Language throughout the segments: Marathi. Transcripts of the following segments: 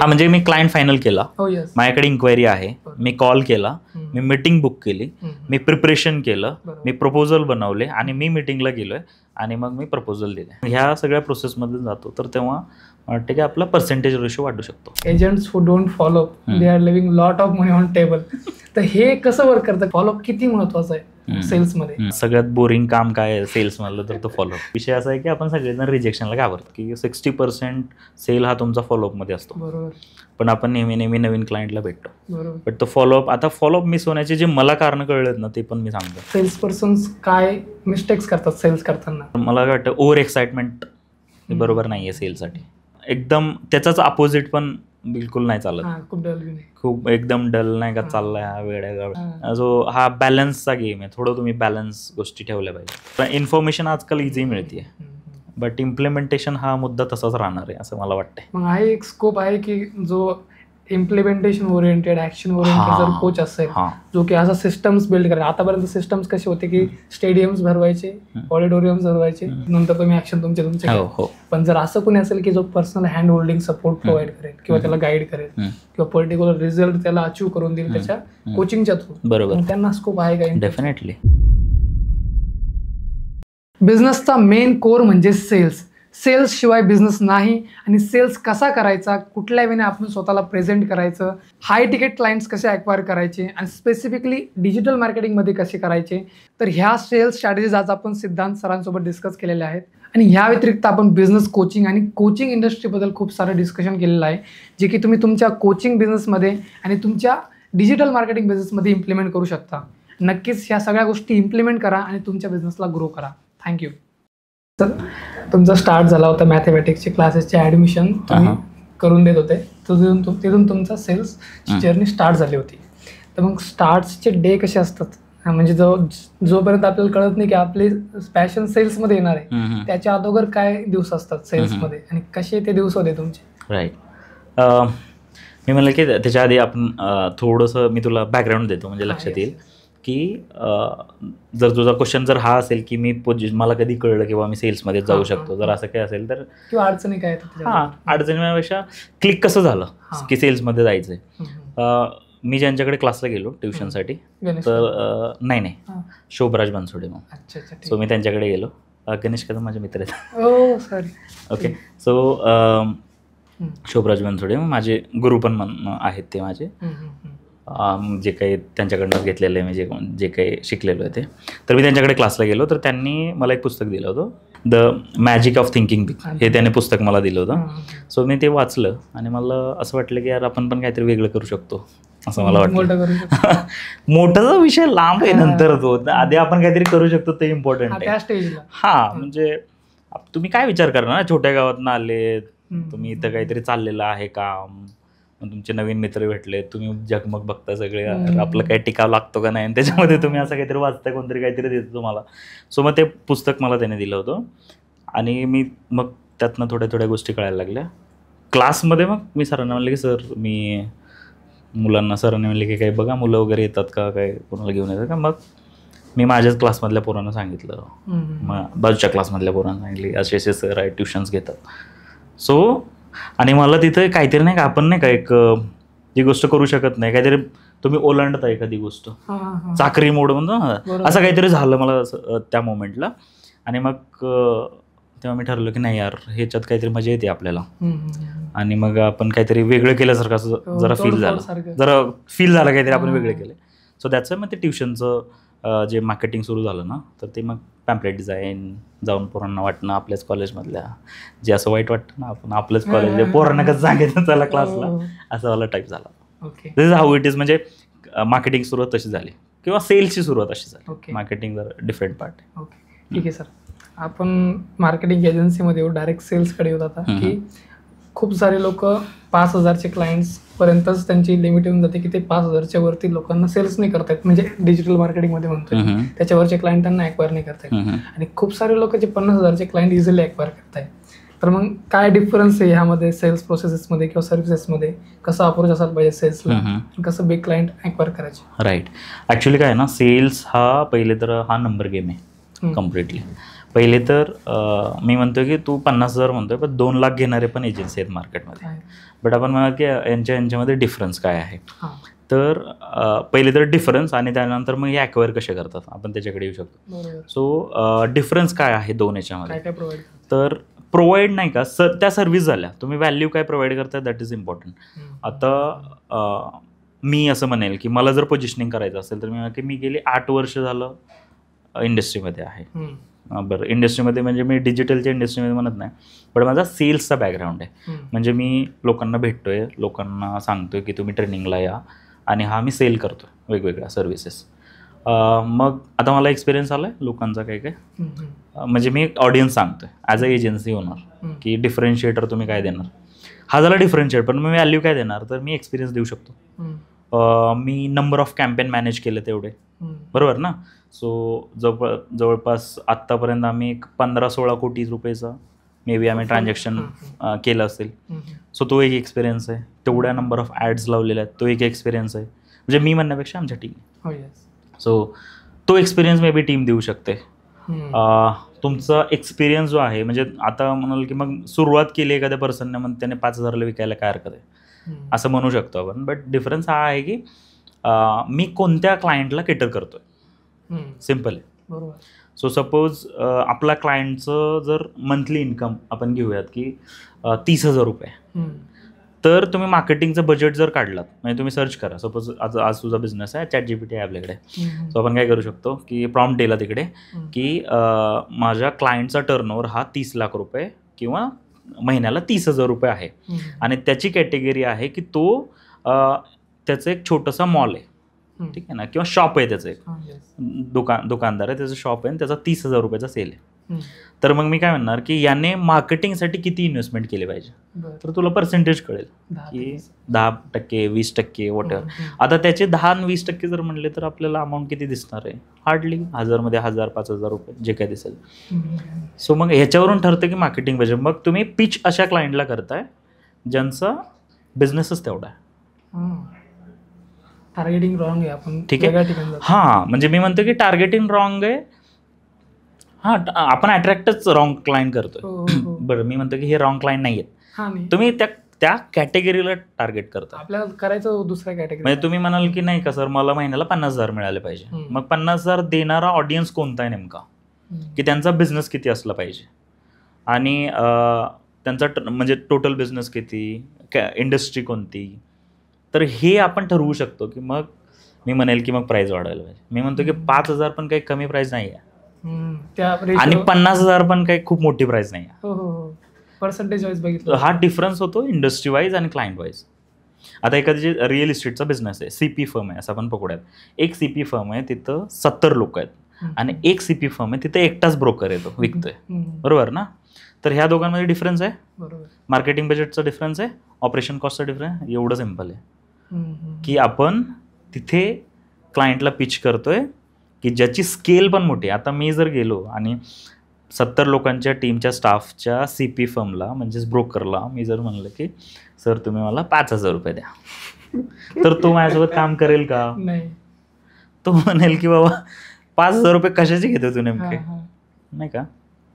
हा म्हणजे मी क्लायंट फायनल केला, हो यस, माझ्याकडे इन्क्वायरी आहे, मी कॉल केला, मी मीटिंग बुक केली, मी प्रिपरेशन केलं, मी प्रपोजल बनवले आणि मी मीटिंगला गेलोय आणि मग मी प्रपोजल दिले. ह्या सगळ्या प्रोसेसमध्ये जातो तर तेव्हा वाटतं की आपला पर्सेंटेज रेशो वाढू शकतो. Agents who don't follow they are living lot of money on table. तर हे कसं वर्क करतं? फॉलोअप किती महत्वाचं आहे सेल्समध्ये? सगळ्यात बोरिंग काम काय आहे सेल्स मधलं तर तो फॉलोअप. विषय असा आहे की आपण सगळेजण रिजेक्शनला घाबरतो की 60% सेल हा तुमचा फॉलोअप मध्ये असतो. बरोबर. पण आपण नेहमी नेहमी नवीन क्लायंटला भेटतो. बरोबर. बट तो फॉलोअप, आता फॉलोअप मिस होण्याचे जे मला कारण कळलेत ना ते पण मी सांगतो. सेल्स पर्सन्स काय मिस्टेक्स करतात सेल्स करताना? मला काय वाटतं ओव्हर एक्साइटमेंट हे बरोबर नाहीये सेलसाठी. एकदम त्याचाच अपोजिट पण बिलकुल नाही चालत. खूप एकदम डल नाही का चाललाय हा वेळा जो हा बॅलन्सचा गेम आहे. थोडं तुम्ही बॅलन्स गोष्टी ठेवल्या पाहिजे. इन्फॉर्मेशन आजकाल इझी मिळते बट इम्प्लिमेंटेशन हा मुद्दा तसाच राहणार आहे असं मला वाटतंय. मग हा एक स्कोप आहे की जो इम्प्लिमेंटेशन ओरिएंटेड, ऍक्शन ओरिएंटेड जर कोच असेल जो की असा सिस्टम्स बिल्ड करेल. आतापर्यंत सिस्टम्स कसे होते की स्टेडियम्स भरवायचे, ऑडिटोरियम्स भरवायचे, नंतर तुम्ही ऍक्शन तुमचे. पण जर असं कोणी असेल की जो personal hand holding support provide करेल किंवा त्याला गाईड करेल किंवा पर्टिक्युलर रिझल्ट त्याला अचीव्ह करून देईल त्याच्या कोचिंगच्या थ्रू, बरोबर, त्यांना स्कोप आहे का? डेफिनेटली. बिझनेसचा मेन कोर म्हणजे सेल्स. सेल्स शिवाय बिझनेस नाही. आणि सेल्स कसा करायचा, कुठल्या वेळेने आपण स्वतःला प्रेझेंट करायचं, हाय तिकीट क्लायंट्स कसे ॲक्वायर करायचे आणि स्पेसिफिकली डिजिटल मार्केटिंगमध्ये कसे करायचे, तर ह्या सेल्स स्ट्रॅटेजीज आज आपण सिद्धांत सरांसोबत डिस्कस केलेल्या आहेत. आणि ह्या व्यतिरिक्त आपण बिझनेस कोचिंग आणि कोचिंग इंडस्ट्रीबद्दल खूप सारं डिस्कशन केलेलं आहे जे की तुम्ही तुमच्या कोचिंग बिझनेसमध्ये आणि तुमच्या डिजिटल मार्केटिंग बिझनेसमध्ये इम्प्लिमेंट करू शकता. नक्कीच ह्या सगळ्या गोष्टी इम्प्लिमेंट करा आणि तुमच्या बिझनेसला ग्रो करा. थँक्यू. तर तुमचा स्टार्ट झाला होता मॅथमॅटिक्सचे क्लासेसचे ॲडमिशन तुम्ही करून देत होते, तिथून तुमचा सेल्स जर्नी स्टार्ट झाली होती. तर मग स्टार्टचे डे कसे असतात? म्हणजे जोपर्यंत आपल्याला कळत नाही की आपले पॅशन सेल्समध्ये येणार आहे त्याच्या अगोदर काय दिवस असतात सेल्समध्ये आणि कसे ते दिवस होते तुमचे? राईट. मी म्हणलं की त्याच्या आधी आपण थोडंसं मी तुला बॅकग्राऊंड देतो म्हणजे लक्षात येईल की जर तुझा क्वेश्चन जर हा असेल की मला कधी कळलं किंवा मी सेल्समध्ये जाऊ शकतो, जर असं काय असेल तर किंवा अडचणी काय? अडचणीपेक्षा क्लिक कसं झालं की सेल्समध्ये जायचंय. मी ज्यांच्याकडे क्लासला गेलो ट्युशनसाठी तर नाही शोभराज बनसोडे मग. सो मी त्यांच्याकडे गेलो. गणेश कदम माझे मित्र आहेत. ओके. सो शोभराज बनसोडे माझे गुरु पण आहेत ते माझे, जे काही त्यांच्याकडनं घेतलेलं आहे म्हणजे जे काही शिकलेलो आहे ते. तर मी त्यांच्याकडे क्लासला गेलो तर त्यांनी मला एक पुस्तक दिलं होतं, the magic of thinking big, हे त्याने पुस्तक मला दिलं होतं. सो मी ते वाचलं आणि मला असं वाटलं की यार आपण पण काहीतरी वेगळं करू शकतो असं मला वाटतं. मोठाचा विषय लांब आहे नंतर तो, आधी आपण काहीतरी करू शकतो ते इम्पॉर्टंट आहे. म्हणजे तुम्ही काय विचार करा ना, छोट्या गावातनं आले तुम्ही, इथं काहीतरी चाललेलं आहे काम, तुमचे नवीन मित्र भेटले, तुम्ही जगमग बघता सगळे, आपलं काही टिकाव लागतो का नाही, त्याच्यामध्ये तुम्ही असं काहीतरी वाचताय, कोणतरी काहीतरी देतं तुम्हाला. सो मग ते पुस्तक मला त्याने दिलं होतं आणि मी मग त्यातनं थोड्या गोष्टी कळायला लागल्या. क्लासमध्ये मग मी सरांना म्हणले की सर मी मुलांना, सरांनी म्हणले की काही बघा मुलं वगैरे येतात का, काय कोणाला घेऊन येतात का. मग मी माझ्याच क्लासमधल्या पोरांना सांगितलं, मग बाजूच्या क्लासमधल्या पोरांना सांगितले असे सर आहे ट्युशन्स घेतात. सो आणि मला तिथं काहीतरी नाही का, आपण नाही का एक जी गोष्ट करू शकत नाही, काहीतरी तुम्ही ओलांडता एखादी गोष्ट, चाकरी मोड म्हणतो ना, असं काहीतरी झालं मला त्या मोमेंटला. आणि मग तेव्हा मी ठरवलं की नाही यार ह्याच्यात काहीतरी मजा येते आपल्याला आणि मग आपण काहीतरी वेगळं केल्यासारखं असं जरा फील झालं काहीतरी आपण वेगळं केलं. सो दॅट्स मग ते ट्युशनचं जे मार्केटिंग सुरू झालं ना, तर ते मग पॅम्पलेट डिझाईन, जाऊन पोरांना वाटणं आपल्याच कॉलेजमधल्या, जे असं वाईट वाटतं ना आपण आपलंच कॉलेज पोरांना कसं सांगायचं चला क्लासला, असं वाला टाईप झाला. दिस इज हाऊ इट इज. म्हणजे मार्केटिंग सुरुवात तशी झाली किंवा सेल्सची सुरुवात अशी झाली. मार्केटिंग जर डिफरंट पार्ट आहे. ओके, ठीक आहे सर. आपण मार्केटिंग एजन्सीमध्ये डायरेक्ट सेल्सकडे येत आता की खूप सारे लोक 5,000चे क्लायंट्स पर्यंतच त्यांची लिमिट येऊन जाते की ते 5,000च्या वरती लोकांना सेल्स नाही करतायत, म्हणजे डिजिटल मार्केटिंगमध्ये म्हणतोय त्याच्यावरचे क्लायंट त्यांना ॲक्वायर नाही करतायत. आणि खूप सारे लोक जे 50,000चे क्लायंट इझिली ॲक्वायर करतायत. तर मग काय डिफरन्स आहे ह्यामध्ये सेल्स प्रोसेसेसमध्ये किंवा सर्व्हिसेसमध्ये? कसं अप्रोच असायला पाहिजे सेल्सला, कसं बिग क्लायंट ॲक्वायर करायचे? राईट. ॲक्च्युली काय आहे ना, सेल्स हा पहिले तर हा नंबर गेम आहे कम्प्लिटली. पहिले तर मी म्हणतोय की तू 50,000 म्हणतोय, पण 2 लाख घेणारे पण एजन्सी आहेत मार्केटमध्ये. बट आपण म्हणा की यांच्यामध्ये डिफरन्स काय आहे. तर पहिले तर डिफरन्स आणि त्यानंतर मग हे ॲक्वायर कसे करतात आपण त्याच्याकडे येऊ शकतो. सो डिफरन्स काय आहे दोन याच्यामध्ये. तर प्रोव्हाइड नाही का त्या सर्व्हिस झाल्या, तुम्ही व्हॅल्यू काय प्रोव्हाइड करताय दॅट इज इम्पॉर्टंट. आता मी असं म्हणेल की मला जर पोझिशनिंग करायचं असेल तर मी गेली 8 वर्ष झालं इंडस्ट्रीमध्ये आहे. बरं, इंडस्ट्रीमध्ये म्हणजे मी डिजिटलच्या इंडस्ट्रीमध्ये म्हणत नाही, पण माझा सेल्सचा बॅकग्राऊंड आहे. म्हणजे मी लोकांना भेटतोय, लोकांना सांगतोय की तुम्ही ट्रेनिंगला या, आणि मी सेल करतो वेगवेगळ्या सर्व्हिसेस. मग आता मला एक्सपिरियन्स आला आहे लोकांचा काय काय, म्हणजे मी ऑडियन्स सांगतोय ॲज अ एजन्सी ओनर की डिफरन्शिएटर तुम्ही काय देणार. हा झाला डिफरन्शिएट, पण मी व्हॅल्यू काय देणार, तर मी एक्सपिरियन्स देऊ शकतो. मी नंबर ऑफ कॅम्पेन मॅनेज केले तेवढे, बरोबर ना. सो जवळपास आत्तापर्यंत आम्ही एक 15-16 कोटी रुपयेचा मे बी आम्ही ट्रान्झॅक्शन केलं असेल. सो तो एक एक्सपिरियन्स आहे. तेवढ्या नंबर ऑफ ॲड्स लावलेल्या आहेत, तो एक एक्सपिरियन्स आहे. म्हणजे मी म्हणण्यापेक्षा आमच्या टीम. सो तो एक्सपिरियन्स मे बी टीम देऊ शकते. तुमचा एक्सपिरियन्स जो आहे, म्हणजे आता म्हणाल की मग सुरुवात केली एखाद्या पर्सनने, मग त्याने 5,000ला विकायला काय हरकत आहे असं म्हणू शकतो आपण. बट डिफरन्स हा आहे की मी कोणत्या क्लायंटला केटर करतोय, सिम्पल आहे. बरोबर. सो सपोज आपला क्लायंटचं जर मंथली इन्कम आपण घेऊयात की 30,000 रुपये, तर तुम्ही मार्केटिंगचं बजेट जर काढलात, म्हणजे तुम्ही सर्च करा, सपोज आज तुझा बिझनेस आहे, ChatGPT आहे आपल्याकडे. सो आपण काय करू शकतो की प्रॉम्प्ट दिला तिकडे की माझ्या क्लायंटचा टर्नओव्हर हा 30 लाख रुपये किंवा महिन्याला 30,000 रुपये आहे, आणि त्याची कॅटेगरी आहे की तो त्याचं एक छोटंसा मॉल आहे, ठीक आहे ना, किंवा शॉप आहे, त्याचं एक दुकानदार आहे, त्याचं शॉप आहे आणि त्याचा 30,000 रुपयाचा सेल आहे. तर मग मी काय म्हणणार की याने मार्केटिंगसाठी किती इन्व्हेस्टमेंट केली पाहिजे, तर तुला पर्सेंटेज कळेल की 10%, 20%, वॉटेवर. आता त्याचे 10 आणि 20% जर म्हणले तर आपल्याला अमाऊंट किती दिसणार आहे, हार्डली 1000मध्ये 1000, 5,000 रुपये जे काय दिसेल. सो मग ह्याच्यावरून ठरतं की मार्केटिंग बजेट. मग तुम्ही पिच अशा क्लायंटला करताय ज्यांचा बिझनेसच तेवढा आहे. टार्गेटिंग रॉंग आहे आपण, ठीक आहे. हां, म्हणजे मी म्हणतो की टार्गेटिंग रॉंग आहे. हां, आपण अट्रॅक्टच रॉंग क्लायंट करतोय. बरं, मी म्हणतो की हे रॉंग क्लायंट नाही आहेत, तुम्ही त्या कॅटेगरीला टार्गेट करता. आपल्याला करायचं दुसऱ्या कॅटेगरी. म्हणजे तुम्ही म्हणाल की नाही का सर, मला महिन्याला 50,000 मिळाले पाहिजे. मग 50,000 देणारा ऑडियन्स कोणता आहे नेमका, की त्यांचा बिझनेस किती असला पाहिजे, आणि त्यांचा म्हणजे टोटल बिझनेस किती, इंडस्ट्री कोणती. तर हे आपण ठरवू शकतो की मग मी म्हणेल की मग प्राईस वाढवायला पाहिजे. मी म्हणतो की 5,000 पण काही कमी प्राईस नाही आहे, आणि 50,000 पण काही खूप मोठी प्राईस नाही आहे. पर्सेंटेज वाईज बघितलं हा डिफरन्स होतो इंडस्ट्री वाईज आणि क्लायंट वाईज. आता एखादी जे रिअल इस्टेटचा बिझनेस आहे, CP फर्म आहे असं आपण पकडूयात. एक CP फर्म आहे, तिथं 70 लोक आहेत, आणि एक CP फर्म आहे, तिथं एकटाच ब्रोकर येतो विकतोय, बरोबर ना. तर ह्या दोघांमध्ये डिफरन्स आहे, मार्केटिंग बजेटचा डिफरन्स आहे, ऑपरेशन कॉस्टचा डिफरन्स आहे. एवढं सिम्पल आहे की आपण तिथे क्लायंटला पिच करतोय की ज्याची स्केल पण मोठी. आता मी जर गेलो आणि 70 लोकांच्या टीमच्या स्टाफच्या CP फर्मला म्हणजेच ब्रोकरला मी जर म्हणलं की सर तुम्ही मला 5,000 रुपये द्या, तर तो माझ्यासोबत काम करेल का? नाही. तो म्हणेल की बाबा 5,000 रुपये कशाचे घेतो तू नेमके, नाही का.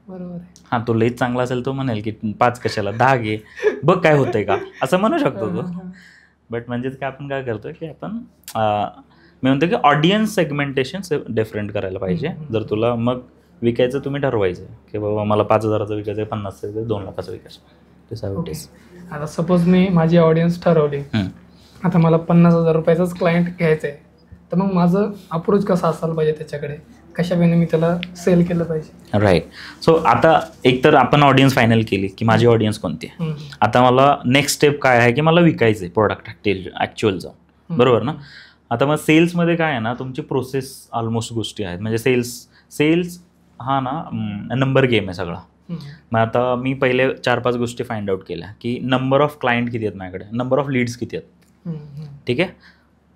बरोबर. हां, तो लईच चांगला असेल, तो म्हणेल की 5 कशाला, 10 घे, बघ काय होतंय का, असं म्हणू शकतो तो. बट म्हणजे काय आपण काय करतोय की आपण मी म्हणतो की ऑडियन्स सेगमेंटेशन डिफरंट करायला पाहिजे. जर तुला मग विकायचं तुम्ही ठरवायचं की बाबा मला 5,000चं विकायचं आहे, 50चं विकायचं, 2 लाखाचं विकायचं. आता सपोज मी माझी ऑडियन्स ठरवली, आता मला 50,000 रुपयाचाच क्लायंट घ्यायचं आहे, तर मग माझं अप्रोच कसं असायला पाहिजे त्याच्याकडे, कशा वेळेने मी त्याला सेल केलं पाहिजे. राईट. सो आता एक तर आपण ऑडियन्स फायनल केली की माझी ऑडियन्स कोणती आहे. आता मला नेक्स्ट स्टेप काय आहे की मला विकायचं आहे प्रोडक्ट ॲक्च्युअलचं, बरोबर ना. आता मग सेल्समध्ये काय आहे ना, तुमची प्रोसेस ऑलमोस्ट गोष्टी आहेत. म्हणजे सेल्स हा ना नंबर गेम आहे सगळा. मग आता मी पहिले 4-5 गोष्टी फाइंड आउट केल्या की नंबर ऑफ क्लायंट किती आहेत माझ्याकडे, नंबर ऑफ लीड्स किती आहेत, ठीक आहे.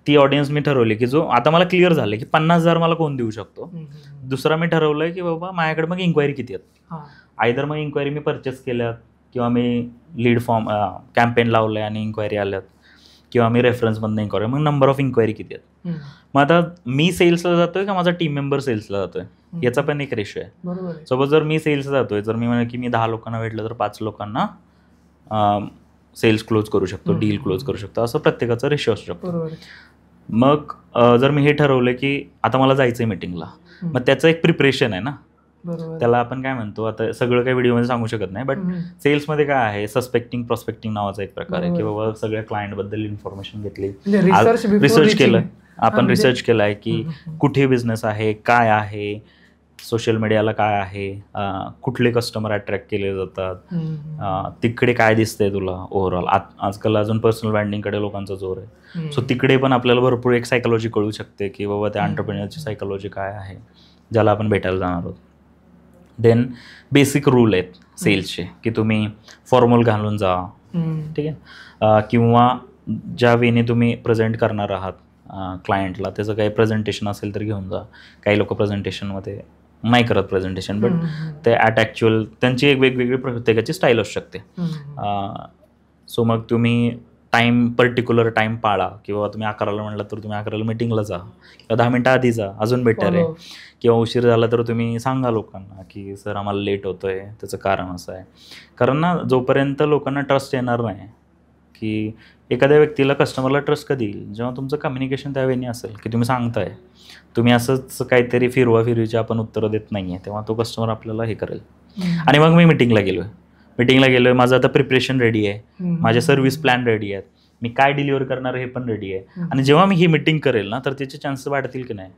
ती ऑडियन्स मी ठरवली की जो आता मला क्लिअर झालं की 50,000 मला कोण देऊ शकतो. दुसरा मी ठरवलं की बाबा माझ्याकडे मग इन्क्वायरी किती आहेत. आयदर मग इन्क्वायरी मी परचेस केल्यात, किंवा मी लीड फॉर्म कॅम्पेन लावलं आहे आणि इन्क्वायरी आल्यात, किंवा मी रेफरन्समधनं इन्क्वायरी, मग नंबर ऑफ इन्क्वायरी किती आहेत. मग आता मी सेल्सला जातोय का माझा टीम मेंबर सेल्सला जातोय याचा पण एक रेशो आहे. सपोज जर मी सेल्सला जातोय, जर मी म्हणेन की मी 10 लोकांना भेटलं तर 5 लोकांना सेल्स क्लोज करू शकतो, डील क्लोज करू शकतो, असं प्रत्येकाचा रेशो असू शकतो. मग जर मी हे ठरवलं की आता मला जायचंय मीटिंगला, मग त्याचं एक प्रिपरेशन आहे ना, त्याला आपण काय म्हणतो, आता सगळं काही व्हिडिओमध्ये सांगू शकत नाही, बट सेल्समध्ये काय आहे, सस्पेक्टिंग प्रॉस्पेक्टिंग नावाचा एक प्रकार आहे, की बाबा सगळ्या क्लायंटबद्दल इन्फॉर्मेशन घेतली, रिसर्च केलं, आपण रिसर्च केलाय की कुठे बिझनेस आहे, काय आहे, सोशल मीडियाला काय आहे, कुठले कस्टमर अट्रॅक्ट केले जातात, तिकडे काय दिसतंय तुला ओव्हरऑल. आजकाल अजून पर्सनल ब्रँडिंगकडे लोकांचा जोर आहे, सो तिकडे पण आपल्याला भरपूर एक सायकोलॉजी कळू शकते की बाबा त्या एंटरप्रेन्योरची सायकोलॉजी काय आहे, ज्याला आपण भेटायला जाणार आहोत. देन बेसिक रूल आहेत सेल्सचे की तुम्ही फॉर्मल घालून जा, ठीक आहे, किंवा ज्या वेने तुम्ही प्रेझेंट करणार आहात क्लायंटला त्याचं काही प्रेझेंटेशन असेल तर घेऊन जा. काही लोक प्रेझेंटेशनमध्ये नाही करत प्रेझेंटेशन, बट ते ॲक्च्युअल त्यांची एक वेगवेगळी प्रत्येकाची स्टाईल असू शकते. सो मग तुम्ही पर्टिक्युलर टाईम पाळा, किंवा तुम्ही 11ला म्हटलं तर तुम्ही 11ला मीटिंगला जा, किंवा 10 मिनटं आधी जा, अजून बेटर आहे. किंवा उशीर झाला तर तुम्ही सांगा लोकांना की सर आम्हाला लेट होतोय, त्याचं कारण असं आहे. कारण ना जोपर्यंत लोकांना ट्रस्ट येणार नाही, की एखाद्या व्यक्तीला कस्टमरला ट्रस्ट कधी येईल, जेव्हा तुमचं कम्युनिकेशन त्यावेळी असेल की तुम्ही सांगताय, तुम्ही असंच काहीतरी फिरवाफिरवीची आपण उत्तरं देत नाही आहे, तेव्हा तो कस्टमर आपल्याला हे करेल. आणि मग मी मीटिंगला गेलोय, माझं आता प्रिपरेशन रेडी आहे, माझे सर्व्हिस प्लॅन रेडी आहेत, मी काय डिलिव्हर करणार हे पण रेडी आहे. आणि जेव्हा मी ही मीटिंग करेल ना, तर त्याचे चान्सेस वाढतील की नाही.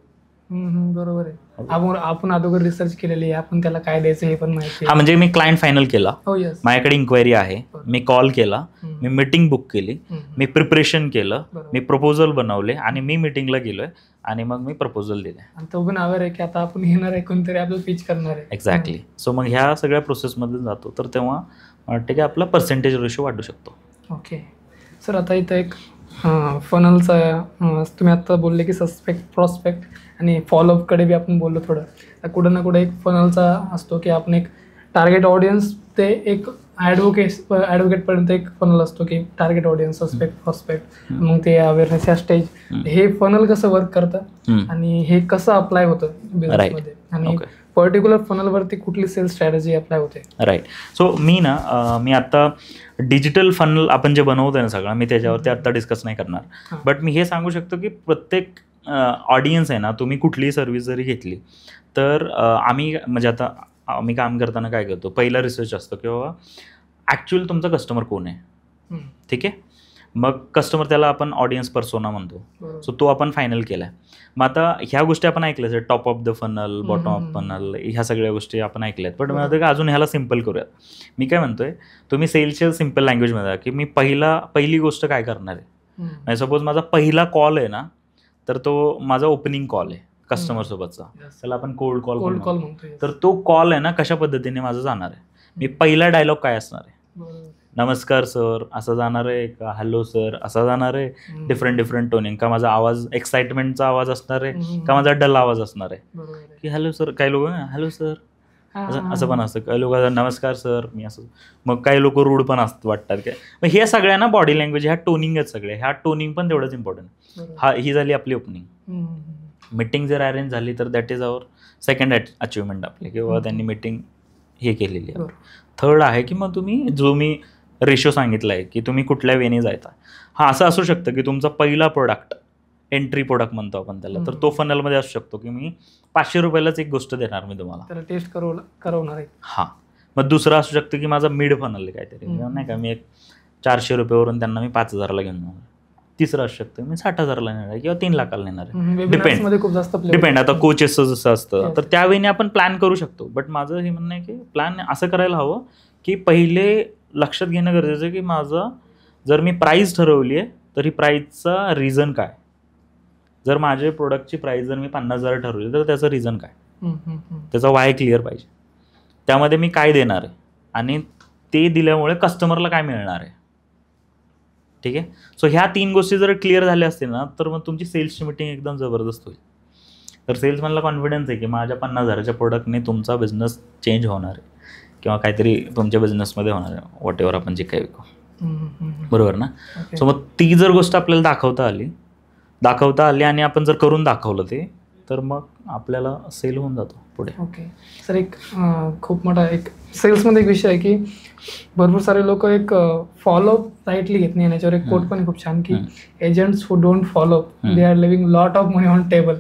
बरोबर आहे. आपण अगोदर रिसर्च केलेली आहे, आपण त्याला काय द्यायचं हे पण माहिती. हा, म्हणजे मी क्लायंट फायनल केला, माझ्याकडे इन्क्वायरी आहे, मी कॉल केला, मी मीटिंग बुक केली, मी प्रिपरेशन केलं, मी प्रपोजल बनवले, आणि मी मीटिंगला गेलोय, आणि मग मी प्रपोजल दिले. तो पण अवेअर आहे की आता आपण येणार आहे, कोणतरी आपलं पिच करणार आहे. एक्झॅक्टली. सो मग ह्या सगळ्या प्रोसेसमध्ये जातो, तर तेव्हा वाटतं की आपला पर्सेंटेज रेशो वाढू शकतो. ओके सर, आता इथं एक फनलचा तुम्ही आता बोलले की सस्पेक्ट, प्रॉस्पेक्ट आणि फॉलोअपकडे बी आपण बोललो थोडं. तर कुठं ना कुठं एक फनलचा असतो की आपण एक टार्गेट ऑडियन्स ते एक ॲडव्होकेटपर्यंत एक फनल असतो की टार्गेट ऑडियन्स, सस्पेक्ट, प्रॉस्पेक्ट, मग ते अवेअरनेस, या स्टेज. हे फनल कसं वर्क करतं आणि हे कसं अप्लाय होतं बिझनेसमध्ये, आणि पर्टिक्युलर फनलवरती कुठली सेल्स स्ट्रॅटेजी अप्लाय होते. राईट. सो मी आता डिजिटल फनल आपण जे बनवतोय ना सगळं, मी त्याच्यावरती आता डिस्कस नाही करणार, बट मी हे सांगू शकतो की प्रत्येक ऑडियन्स आहे ना, तुम्ही कुठलीही सर्व्हिस जरी घेतली तर म्हणजे आता आम्ही काम करताना काय करतो, पहिला रिसर्च असतो की बाबा ॲक्च्युअल तुमचा कस्टमर कोण आहे, ठीक आहे. मग कस्टमर, त्याला आपण ऑडियन्स पर्सोना म्हणतो, सो तो आपण फायनल केला आहे. मग आता ह्या गोष्टी आपण ऐकल्याच आहेत, top of the funnel, bottom of funnel, ह्या सगळ्या गोष्टी आपण ऐकल्यात. पण मला का अजून ह्याला सिम्पल करूयात. मी काय म्हणतोय, तुम्ही सेल्सच्या सिम्पल लँग्वेजमध्ये की मी पहिली गोष्ट काय करणार आहे. सपोज माझा पहिला कॉल आहे ना, तर तो माझा ओपनिंग कॉल आहे कस्टमरसोबतचा, त्याला आपण कोल्ड कॉल म्हणतो. तर तो कॉल आहे ना, कशा पद्धतीने माझा जाणार आहे, मी पहिला डायलॉग काय असणार आहे, नमस्कार सर असं जाणार आहे का, हॅलो सर असा जाणार आहे, डिफरंट टोनिंग, का माझा आवाज एक्साइटमेंटचा आवाज असणार आहे का माझा डल आवाज असणार आहे, की हॅलो सर, काही लोक हॅलो सर असं पण असतं, काही लोक नमस्कार सर मी असं, मग काही लोक रूड पण वाटतात काय. मग हे सगळ्यांना बॉडी लँग्वेज, ह्या टोनिंग आहेत सगळे, ह्या टोनिंग पण तेवढंच इम्पॉर्टंट. ही झाली आपली ओपनिंग. मीटिंग जर अरेंज झाली तर that is our second achievement आपली, किंवा त्यांनी मीटिंग हे केलेली आहे. थर्ड आहे की मग तुम्ही जो मी रेशो सांगितला आहे की तुम्ही कुठल्या वेने जायचा. हा, असं असू शकतं की तुमचा पहिला प्रोडक्ट, एंट्री प्रोडक्ट म्हणतो आपण त्याला, तर तो फनलमध्ये असू शकतो की मी 500 रुपयालाच एक गोष्ट देणार मी तुम्हाला, टेस्ट करवणार आहे. हां. मग दुसरा असू शकतं की माझा मिड फनल आहे काहीतरी, नाही का, मी एक 400 रुपयावरून त्यांना मी 5000ला घेऊन जाणार. तिसरं असू शकतं मी 60,000ला नेणार आहे किंवा 3 लाखाला नेणार आहे, डिपेंड आता कोचेसचं जसं असतं, तर त्यावेळी आपण प्लॅन करू शकतो. बट माझं हे म्हणणं आहे की प्लॅन असं करायला हवं की पहिले लक्षात घेणं गरजेचं आहे की माझं, जर मी प्राईस ठरवली आहे तर ही प्राईसचा रिझन काय. जर माझे प्रोडक्टची प्राईस जर मी 50,000 ठरवली तर त्याचं रिझन काय, त्याचा वाय क्लिअर पाहिजे, त्यामध्ये मी काय देणार आहे आणि ते दिल्यामुळे कस्टमरला काय मिळणार आहे, ठीक आहे. सो ह्या 3 गोष्टी जर क्लिअर झाल्या असतील ना, तर मग तुमची सेल्सची मीटिंग एकदम जबरदस्त होईल. तर सेल्समॅनला कॉन्फिडन्स आहे की माझ्या 50,000च्या प्रोडक्टने तुमचा बिझनेस चेंज होणार आहे, किंवा काहीतरी तुमच्या बिझनेसमध्ये होणार आहे, वॉट एव्हर आपण जे काही विकू. बरोबर ना. सो मग ती जर गोष्ट आपल्याला दाखवता आली आणि आपण जर करून दाखवलं ते, तर मग आपल्याला सेल होऊन जातो पुढे. ओके सर, एक खूप मोठा एक सेल्समध्ये एक विषय आहे की भरपूर सारे लोक एक फॉलोअप राईटली घेत नाही. याच्यावर एक कोट पण खूप छान की agents who don't follow up they are living lot of money on table.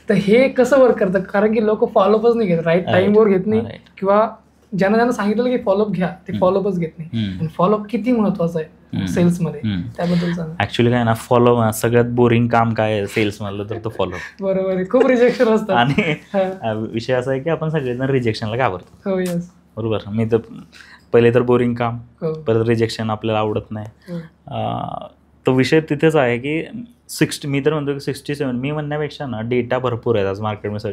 तर हे कसं वर्क करतं? कारण की लोक फॉलोअपच नाही घेत, राईट टाईमवर घेत नाही, किंवा ज्यांना सांगितलं की फॉलोअप घ्या ते फॉलोअपच घेत नाही. आणि फॉलोअप किती महत्वाचं आहे सेल्समध्ये त्याबद्दल सांगा. ऍक्च्युली काय ना, फॉलो सगळ्यात बोरिंग काम काय आहे सेल्स मधलं तर तो फॉलोअप. बरोबर आहे, खूप रिजेक्शन असतात. आणि विषय असा आहे की आपण सगळेजण रिजेक्शनला घाबरतो. हो यस बरोबर. मी तर पहिले तर बोरिंग काम, परत रिजेक्शन आपल्याला आवडत नाही. तो विषय तिथेच आहे की मी तर म्हणतो की 67, मी म्हणण्यापेक्षा ना डेटा भरपूर आहेत आज मार्केटमध्ये.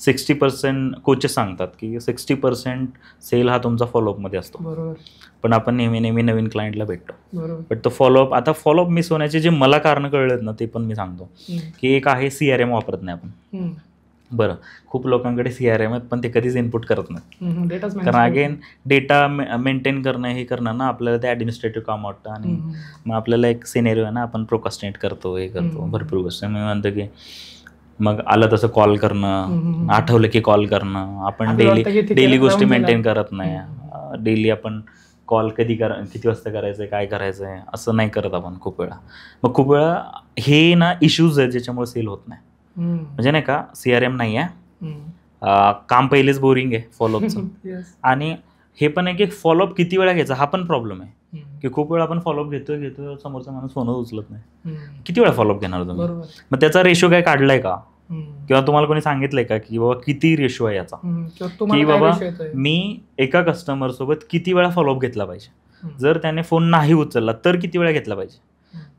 60% कोचेस सांगतात की 60% सेल हा तुमचा फॉलोअपमध्ये असतो. बरोबर. पण आपण नेहमी नवीन क्लायंटला भेटतो. बरोबर. बट तो फॉलोअप मिस होण्याचे जे मला कारण कळलेत ना ते पण मी सांगतो. की एक आहे CRM वापरत नाही आपण. बरं, खूप लोकांकडे CRM आहेत पण ते कधीच इनपुट करत नाहीत. कारण अगेन डेटा मेंटेन करणं हे करणं ना आपल्याला ते ॲडमिनिस्ट्रेटिव्ह काम वाटतं. आणि मग आपल्याला एक सिनेरिओ आहे ना, आपण प्रोकास्टिनेट करतो, हे करतो भरपूर गोष्टी. मी म्हणतो की मग आलं तसं कॉल करणं, आठवलं की कॉल करणं. आपण डेली गोष्टी मेंटेन करत नाही. डेली आपण कॉल किती वाजता करायचं आहे, काय करायचं आहे असं नाही करत आपण खूप वेळा. मग खूप वेळा हे ना इश्यूज आहेत ज्याच्यामुळे सेल होत नाही. म्हणजे नाही का, CRM नाही आहे, काम पहिलेच बोरिंग आहे फॉलोअपचं. आणि हे पण आहे की फॉलोअप किती वेळा घ्यायचा हा पण प्रॉब्लेम आहे. की खूप वेळा आपण फॉलोअप घेतोय समोरचा माणूस फोनच उचलत नाही. किती वेळा फॉलोअप घेणार तुम्ही? मग त्याचा रेशो काय काढलाय का? किंवा तुम्हाला कोणी सांगितलंय का की बाबा किती रेशो आहे याचा? की बाबा मी एका कस्टमर सोबत किती वेळा फॉलोअप घेतला पाहिजे? जर त्याने फोन नाही उचलला तर किती वेळा घेतला पाहिजे?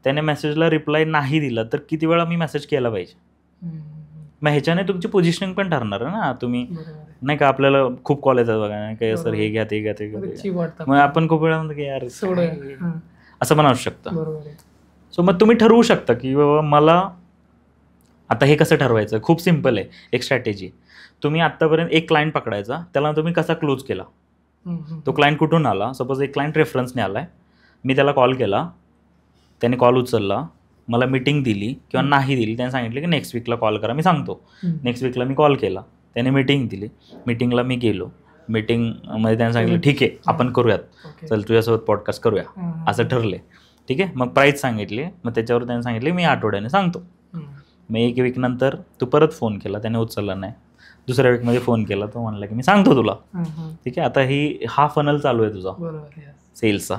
त्याने मेसेजला रिप्लाय नाही दिला तर किती वेळा मी मेसेज केला पाहिजे? मग ह्याच्याने तुमची पोझिशनिंग पण ठरणार आहे ना. तुम्ही नाही का, आपल्याला खूप कॉल येतात बघा, नाही काय सर हे घ्या ते घ्या ते घ्या, मग आपण खूप वेळा म्हणतो की यार असं पण असू शकतं. सो मग तुम्ही ठरवू शकता की बाबा मला आता हे कसं ठरवायचं. खूप सिम्पल आहे, एक स्ट्रॅटेजी. तुम्ही आत्तापर्यंत एक क्लायंट पकडायचा, त्याला तुम्ही कसा क्लोज केला, तो क्लायंट कुठून आला. सपोज एक क्लायंट रेफरन्सने आलाय, मी त्याला कॉल केला, त्याने कॉल उचलला, मला मीटिंग दिली किंवा नाही दिली, त्याने सांगितलं की नेक्स्ट वीकला कॉल करा, मी सांगतो. नेक्स्ट वीकला मी कॉल केला, त्याने मीटिंग दिली, मीटिंगला मी गेलो, मीटिंगमध्ये त्याने सांगितलं ठीक आहे आपण करूयात, चल तुझ्यासोबत पॉडकास्ट करूया, असं ठरले. ठीक आहे, मग प्राईस सांगितली, मग त्याच्यावर त्याने सांगितले मी आठवड्याने सांगतो. मग एक वीक नंतर तू परत फोन केला, त्याने उचलला नाही. दुसऱ्या वीकमध्ये फोन केला, तो म्हणला की मी सांगतो तुला. ठीक आहे, आता हा फनल चालू आहे तुझा सेल्सचा.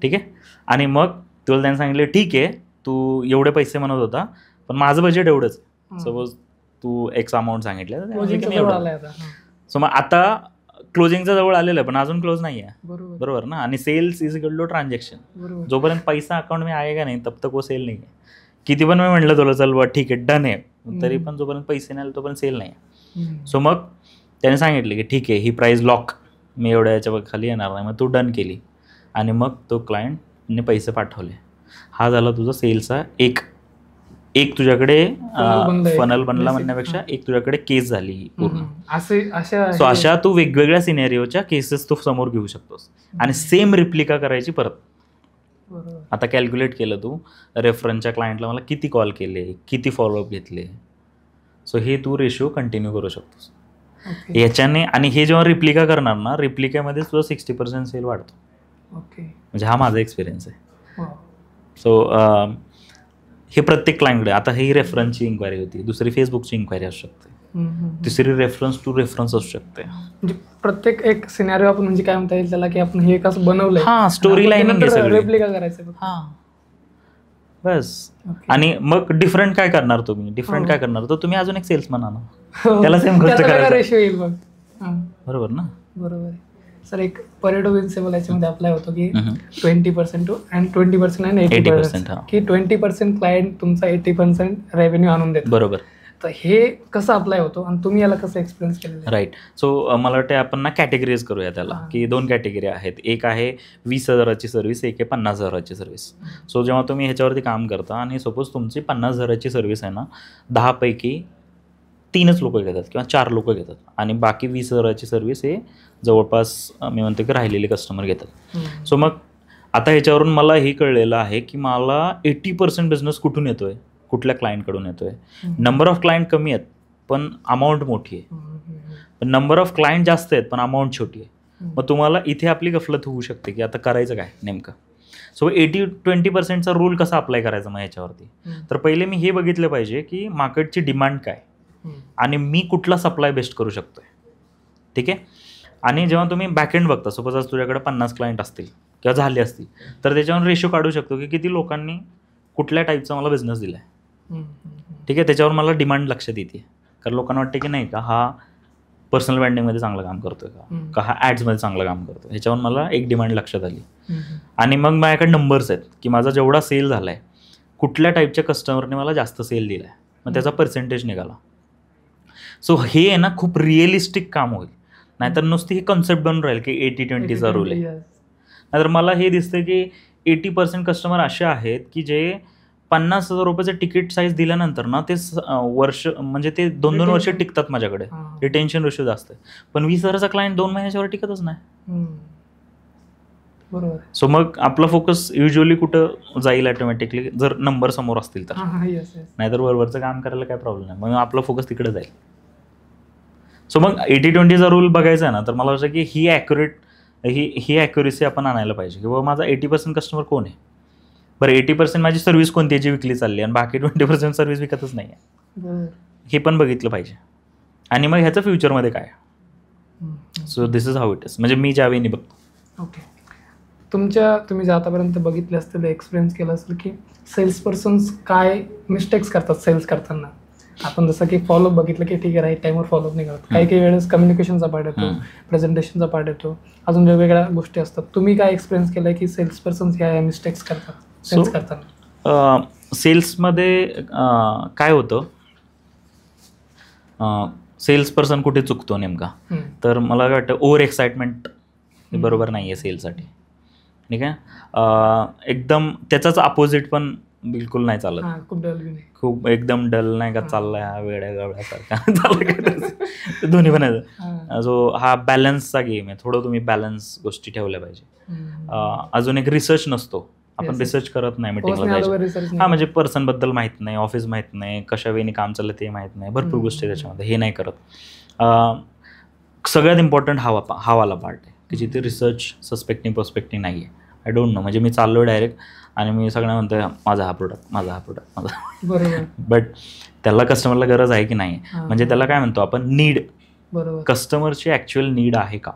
ठीक आहे, आणि मग तुला त्याने सांगितलं ठीक आहे तू एवढे पैसे म्हणत होता पण माझं बजेट एवढंच. सपोज तू एक्स अमाऊंट सांगितलं. सो मग आता क्लोजिंगचं जवळ आलेलं आहे पण अजून क्लोज नाही आहे. बरोबर ना. आणि sales is equal to transaction. जोपर्यंत पैसा अकाउंट में आएगा नाही तब तक वो सेल नाही आहे. किती पण मी म्हटलं तुला चल बा ठीक आहे डन आहे, तरी पण जोपर्यंत पैसे नाही आले तोपर्यंत सेल नाही आहे. सो मग त्याने सांगितले की ठीक आहे ही प्राईस लॉक, मी एवढ्या याच्या खाली येणार नाही. मग तू डन केली आणि मग तो क्लायंटने पैसे पाठवले. हा झाला तुझा सेलचा एक तुझ्याकडे फनल बनला म्हणण्यापेक्षा एक तुझ्याकडे केस झाली पूर्ण. सो अशा तू वेगवेगळ्या सिनेरिओच्या केसेस तू समोर घेऊ शकतोस आणि सेम रिप्लिका करायची परत. आता कॅल्क्युलेट केलं तू रेफरन्सच्या क्लायंटला मला किती कॉल केले, किती फॉलोअप घेतले. सो हे तू रेशो कंटिन्यू करू शकतोस याच्याने. आणि हे जेव्हा रिप्लिका करणार ना, रिप्लिकामध्ये तुझा 60% सेल वाढतो. म्हणजे हा माझा एक्सपिरियन्स आहे. सो हे प्रत्येक क्लायंटकडे. आता ही रेफरन्सची इन्क्वायरी होती, दुसरी फेसबुकची इन्क्वायरी असू शकते, तिसरी रेफरन्स टू रेफरन्स असू शकते. म्हणजे प्रत्येक एक सिनारिओ आपण म्हणजे काय म्हणता येईल त्याला की आपण हे कसं बनवलंय. हां, स्टोरी लाईन रेप्लिका करायचं. हां बस. आणि मग डिफरंट काय करणार तुम्ही? डिफरंट काय करणार तर तुम्ही अजून एक सेल्समन आणा, त्याला सेम गोष्ट करायची. बरोबर ना. बरोबर. सर एक परेटो प्रिन्सिपल याच्यामध्ये अप्लाय होतो की 20% टू अँड 20% अँड 80%, की 20% क्लायंट तुमचा 80% रेव्हेन्यू आणून देतो. बरोबर. तर हे कसं अप्लाय होतो आणि तुम्ही याला कसं एक्सपिरियन्स केलं? राईट. सो मला वाटतं आपण ना कॅटेगरीज करूया त्याला, की 2 कॅटेगरी आहेत. एक आहे 20,000ची सर्व्हिस, एक आहे 50,000ची सर्व्हिस. सो जेव्हा तुम्ही ह्याच्यावरती काम करता आणि सपोज तुमची 50,000ची सर्व्हिस आहे ना, 10 पैकी 3च लोक घेतात किंवा 4 लोक घेतात आणि बाकी 20,000ची सर्व्हिस हे जवळपास मी म्हणतो की राहिलेले कस्टमर घेतात. सो मग आता ह्याच्यावरून मला हे कळलेलं आहे की मला 80% बिझनेस कुठून येतोय, कुठल्या क्लायंटकडून येतोय. नंबर ऑफ क्लायंट कमी आहेत पण अमाऊंट मोठी आहे, पण नंबर ऑफ क्लायंट जास्त आहेत पण अमाऊंट छोटी आहे. मग तुम्हाला इथे आपली गफलत होऊ शकते की आता करायचं काय नेमकं. सो 80-20%चा रूल कसा अप्लाय करायचा मग याच्यावरती. तर पहिले मी हे बघितलं पाहिजे की मार्केटची डिमांड काय आणि मी कुठला सप्लाय बेस्ट करू शकतोय. ठीक आहे. आणि जेव्हा तुम्ही बॅकएंड बघता, सपोज आज तुझ्याकडे 50 क्लायंट असतील किंवा झाले असतील, तर त्याच्यावर रेशो काढू शकतो की किती लोकांनी कुठल्या टाईपचा मला बिझनेस दिला आहे. ठीक आहे. त्याच्यावर मला डिमांड लक्षात येते. कारण लोकांना वाटते की नाही का हा पर्सनल ब्रँडिंगमध्ये चांगलं काम करतोय का हा ॲड्समध्ये चांगलं काम करतोय. ह्याच्यावर मला एक डिमांड लक्षात आली. आणि मग माझ्याकडे नंबर्स आहेत की माझा जेवढा सेल झाला आहे, कुठल्या टाईपच्या कस्टमरने मला जास्त सेल दिला आहे, मग त्याचा पर्सेंटेज निघाला. सो हे आहे ना खूप रिअलिस्टिक काम होईल. नाहीतर नुसती ही कन्सेप्ट बनून राहील की 80-20चा रूल आहे. नाहीतर मला हे दिसतं की 80% कस्टमर असे आहेत की जे 50,000 रुपयाचं तिकीट साईज दिल्यानंतर ना ते वर्ष म्हणजे ते 2-2 वर्ष टिकतात माझ्याकडे. रिटेन्शन रेशो जास्त आहे. पण 20,000चा क्लायंट 2 महिन्याच्यावर टिकतच नाही. बरोबर. सो मग आपला फोकस युजली कुठं जाईल ऑटोमॅटिकली जर नंबर समोर असतील तर. नाहीतर वरवरचं काम करायला काय प्रॉब्लेम नाही. मग आपला फोकस तिकडे जाईल. सो मग 80-20चा रूल बघायचा आहे ना, तर मला वाटतं की ही ॲक्युरेसी आपण आणायला पाहिजे की बाबा माझा 80% कस्टमर कोण आहे. बरं 80% माझी सर्व्हिस कोणती जी विकली चालली आणि बाकी 20% सर्व्हिस विकतच नाही आहे, हे पण बघितलं पाहिजे. आणि मग ह्याचं फ्युचरमध्ये काय. So this is how it is. म्हणजे मी ज्यावेळी बघतो. ओके. तुम्ही जे आतापर्यंत बघितले असतील, एक्सपिरियन्स केला असेल की सेल्स पर्सन्स काय मिस्टेक्स करतात सेल्स करताना. आपण जसं की फॉलोअप बघितलं की ठीक आहे राईट टाईमवर फॉलोअप नाही करत. काही वेळेस कम्युनिकेशनचा पार्ट येतो, प्रेझेंटेशनचा पार्ट येतो, अजून वेगवेगळ्या गोष्टी असतात. तुम्ही काय एक्सपिरियन्स केला की सेल्स पर्सन्स ह्या मिस्टेक्स करतात सेल्स करताना. सेल्समध्ये काय होतं, सेल्स पर्सन कुठे चुकतो नेमका, तर मला काय वाटतं ओव्हर एक्साइटमेंट हे बरोबर नाही आहे सेलसाठी. ठीक आहे. एकदम त्याचाच अपोजिट पण बिलकुल नाही चालत. खूप एकदम डल नाही का चाललाय हा वेड्या गवळ्यासारखा चाललाय दोन्ही पण आहे. जो हा बॅलन्सचा गेम आहे. थोडं तुम्ही बॅलन्स गोष्टी ठेवल्या पाहिजे. अजून एक रिसर्च नसतो. आपण रिसर्च करत नाही मिटिंगला जायचं. हा म्हणजे पर्सन बद्दल माहित नाही, ऑफिस माहित नाही, कशा वेळी काम चाललं ते माहित नाही, भरपूर गोष्टी त्याच्यामध्ये. हे नाही करत. सगळ्यात इम्पॉर्टंट हावाला पार्ट आहे की जिथे रिसर्च सस्पेक्टिंग पर्स्पेक्टिंग नाही आहे. I don't know. म्हणजे मी चाललो डायरेक्ट आणि मी सगळ्यांना म्हणतोय माझा हा प्रोडक्ट माझा. बट त्याला कस्टमरला गरज आहे की नाही, म्हणजे त्याला काय म्हणतो आपण नीड. कस्टमरची ॲक्च्युअल नीड आहे का,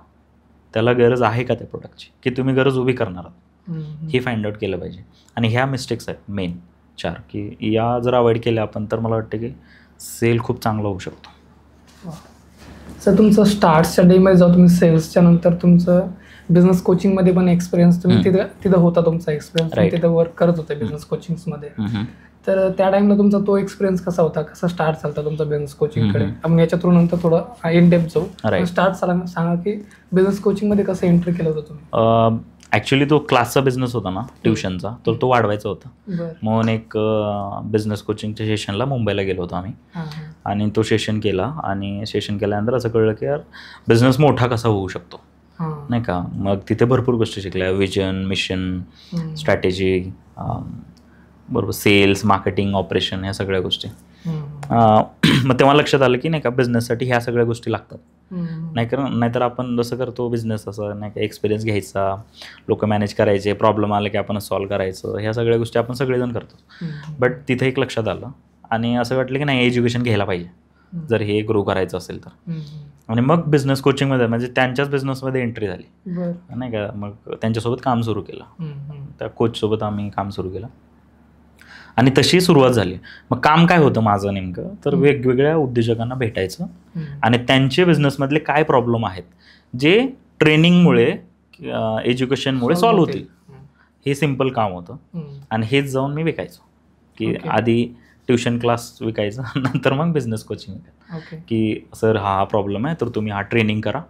त्याला गरज आहे का त्या प्रोडक्टची, की तुम्ही गरज उभी करणार आहात, हे फाइंड आउट केलं पाहिजे. आणि ह्या मिस्टेक्स आहेत मेन 4 की या जर अवॉइड केल्या आपण तर मला वाटतं की सेल खूप चांगला होऊ शकतो. सर तुमचं स्टार्टच्या डेमध्ये जाऊ, तुम्ही सेल्सच्या नंतर तुमचं बिझनेस कोचिंगमध्ये पण एक्सपिरियन्स, तुम्ही तिथं होता तुमचा एक्सपिरियन्स, तिथं वर्क करत होते बिझनेस कोचिंग्समध्ये. तर त्या टाइमला तुमचा तो एक्सपिरियन्स कसा होता, कसा स्टार्ट झाला तुमचा बिझनेस कोचिंगकडे. आपण याच्या थ्रू नंतर थोडं इन डेप्थ जाऊ. स्टार्ट सांगा की बिझनेस कोचिंगमध्ये कसं एंट्री केलं होतं तुम्ही. ॲक्च्युली तो क्लासचा बिझनेस होता ना ट्युशनचा, तर तो वाढवायचा होता. म्हणून एक बिझनेस कोचिंगच्या सेशनला मुंबईला गेलो होतो आम्ही. आणि तो सेशन केला आणि सेशन केल्यानंतर असं कळलं की यार बिझनेस मोठा कसा होऊ शकतो नाही का. मग तिथे भरपूर गोष्टी शिकल्या. विजन, मिशन, स्ट्रॅटेजी, बरोबर सेल्स, मार्केटिंग, ऑपरेशन, ह्या सगळ्या गोष्टी. मग तेव्हा लक्षात आलं की नाही का बिझनेससाठी ह्या सगळ्या गोष्टी लागतात. नाहीतर आपण जसं करतो बिझनेस असं नाही का एक्सपिरियन्स घ्यायचा, लोक मॅनेज करायचे, प्रॉब्लेम आले की आपण सॉल्व्ह करायचं, ह्या सगळ्या गोष्टी आपण सगळेजण करतो. बट तिथे एक लक्षात आलं आणि असं वाटलं की नाही एज्युकेशन घ्यायला पाहिजे जर हे ग्रो करायचं असेल तर. आणि मग बिझनेस कोचिंगमध्ये म्हणजे त्यांच्याच बिझनेसमध्ये एंट्री झाली नाही का. मग त्यांच्यासोबत काम सुरू केलं, त्या कोचसोबत आम्ही काम सुरू केलं आणि तशी सुरुवात झाली. मग काम काय होतं माझं नेमकं, तर वेगवेगळ्या उद्योजकांना भेटायचं आणि त्यांचे बिझनेसमधले काय प्रॉब्लेम आहेत जे ट्रेनिंगमुळे एज्युकेशनमुळे सॉल्व्ह होतील, हे सिम्पल काम होतं. आणि हेच जाऊन मी विकायचो की आधी ट्युशन क्लास विकायचं, नंतर मग बिझनेस कोचिंग की सर हा प्रॉब्लेम आहे तर तुम्ही हा ट्रेनिंग करा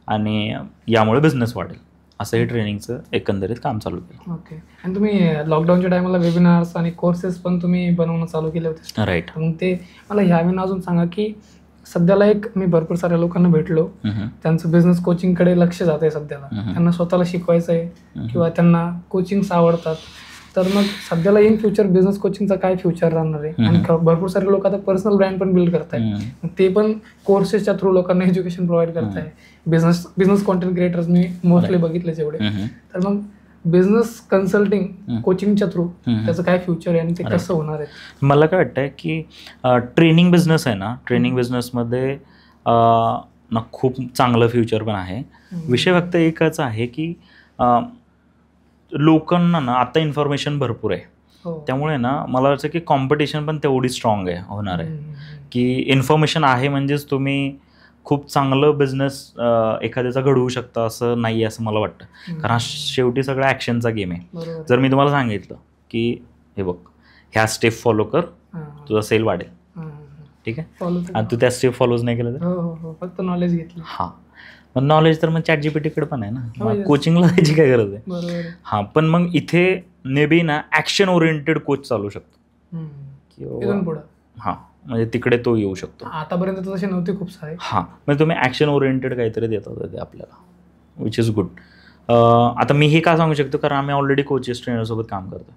आणि यामुळे बिझनेस वाढेल, असं हे ट्रेनिंगचं एकंदरीत काम चालू केलं. ओके. आणि तुम्ही लॉकडाऊनच्या टायमाला वेबिनार्स आणि कोर्सेस पण तुम्ही बनवणं चालू केले होते. राईट. मग ते मला ह्यावेळी अजून सांगा की सध्याला मी भरपूर साऱ्या लोकांना भेटलो, त्यांचं बिझनेस कोचिंगकडे लक्ष जात आहे सध्याला, त्यांना स्वतःला शिकवायचं आहे किंवा त्यांना कोचिंग्स आवडतात. तर मग सध्याला इन फ्युचर बिझनेस कोचिंगचा काय फ्युचर राहणार आहे. आणि भरपूर सारे लोक आता पर्सनल ब्रँड पण बिल्ड करताय, ते पण कोर्सेसच्या थ्रू लोकांना एज्युकेशन प्रोव्हाइड करताय. बिझनेस कॉन्टेंट क्रिएटर्स मी मोस्टली बघितले जेवढे. तर मग बिझनेस कन्सल्टिंग कोचिंगच्या थ्रू त्याचं काय फ्युचर आहे आणि ते कसं होणार आहे. मला काय वाटतंय की ट्रेनिंग बिझनेस आहे ना, ट्रेनिंग बिझनेसमध्ये ना खूप चांगलं फ्युचर पण आहे. विषय फक्त एकच आहे की लोकांना ना आता इन्फॉर्मेशन भरपूर आहे, त्यामुळे ना मला वाटतं की कॉम्पिटिशन पण तेवढी स्ट्रॉंग आहे होणार आहे. की इन्फॉर्मेशन आहे म्हणजेच तुम्ही खूप चांगलं बिझनेस एखाद्याचा घडवू शकता असं नाही असं मला वाटतं. कारण शेवटी सगळा ॲक्शनचा गेम आहे. जर मी तुम्हाला सांगितलं की हे बघ ह्या स्टेप फॉलो कर, तुझा सेल वाढेल, ठीक आहे, आणि तू त्या स्टेप फॉलोज नाही केलं तर फक्त नॉलेज घेतलं. हां, मग नॉलेज तर मग ChatGPTकडे पण आहे ना, कोचिंगला जायची काय गरज आहे. हां, पण मग इथे मे बी ना ॲक्शन ओरिएंटेड कोच चालू शकतो. हां, म्हणजे तिकडे तो येऊ शकतो. आतापर्यंत तसे नव्हते खूप सारे. हां, म्हणजे तुम्ही ॲक्शन ओरिएंटेड काहीतरी देत होते ते आपल्याला, विच इज गुड. आता मी हे का सांगू शकतो कारण आम्ही ऑलरेडी कोचेस ट्रेनरसोबत काम करतो.